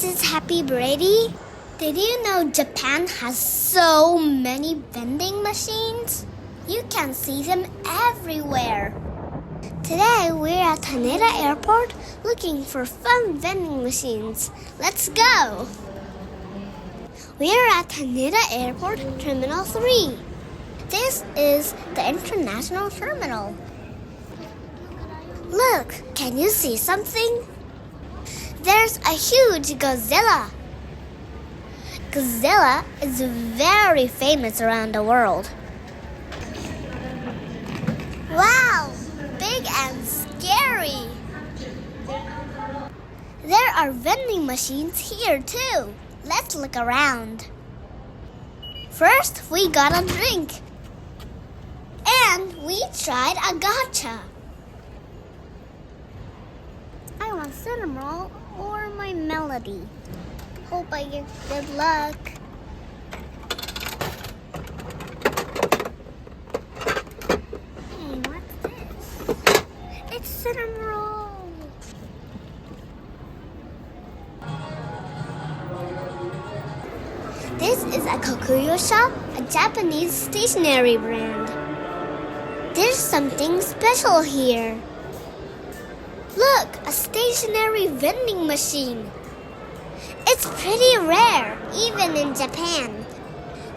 Mrs. Happy Brady. Did you know Japan has so many vending machines? You can see them everywhere. Today we're at Haneda Airport looking for fun vending machines. Let's go! We're at Haneda Airport Terminal 3. This is the international terminal. Look, can you see something? There's a huge gazelle. Gazelle is very famous around the world. Wow, big and scary. There are vending machines here too. Let's look around. First, we got a drink. And we tried a gacha. I want cinnamon roll or my melody. Hope I get good luck. Hey, what's this? It's cinnamon roll. This is a Kokuyo shop, a Japanese stationery brand. There's something special here. Look, a stationery vending machine. It's pretty rare, even in Japan.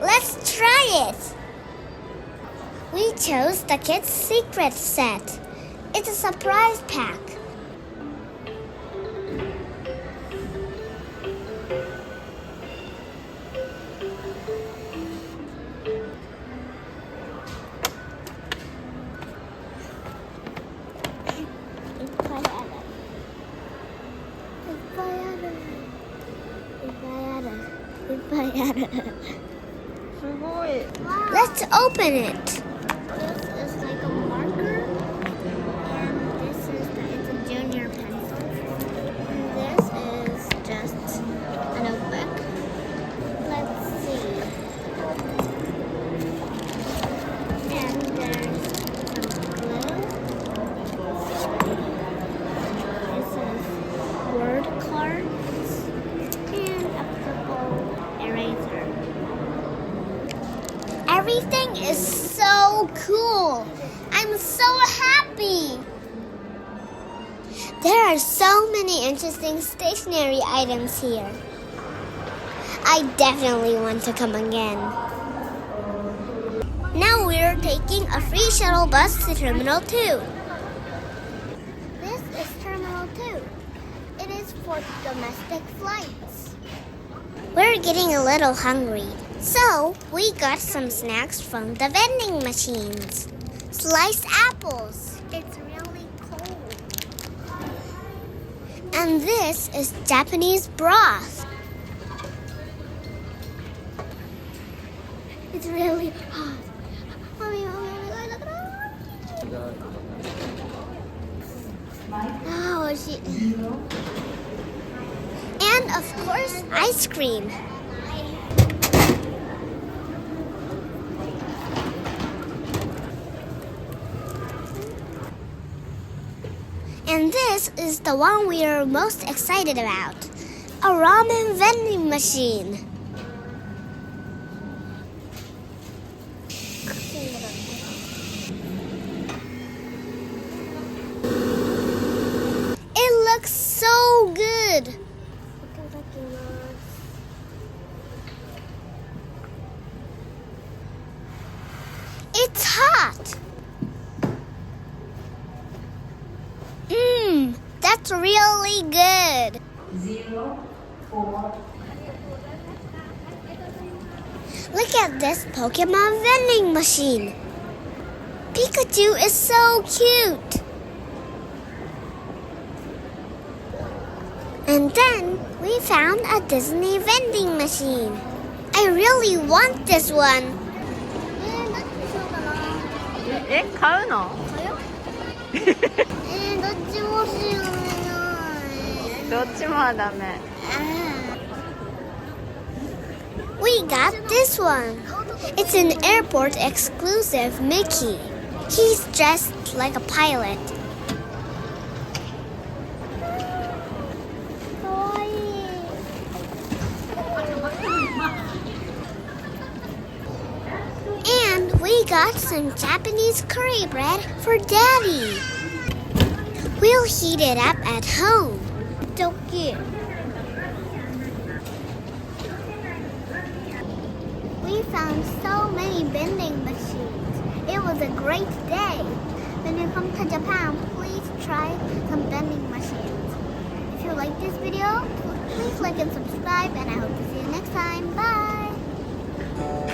Let's try it. We chose the Kids Secret set. It's a surprise pack. Let's open it. This is like a marker, and it's a junior pencil. And this is just a notebook. Let's see. And there's some glue. This is word cards and a purple eraser. Everything is so cool. I'm so happy. There are so many interesting stationery items here. I definitely want to come again. Now we're taking a free shuttle bus to Terminal 2. This is Terminal 2. It is for domestic flights. We're getting a little hungry. So, we got some snacks from the vending machines. Sliced apples. It's really cold. And this is Japanese broth. It's really hot. Mommy, look at that. Oh, and of course, ice cream. And this is the one we are most excited about, a ramen vending machine. It looks so good. It's hot. That's really good. 4. Look at this Pokemon vending machine. Pikachu is so cute. And then we found a Disney vending machine. I really want this one. 買うの？どっちも知らない。どっちもはダメ。We got this one. It's an airport exclusive Mickey. He's dressed like a pilot. We got some Japanese curry bread for Daddy. We'll heat it up at home. So cute. We found so many vending machines. It was a great day. When you come to Japan, please try some vending machines. If you like this video, please like and subscribe, and I hope to see you next time. Bye!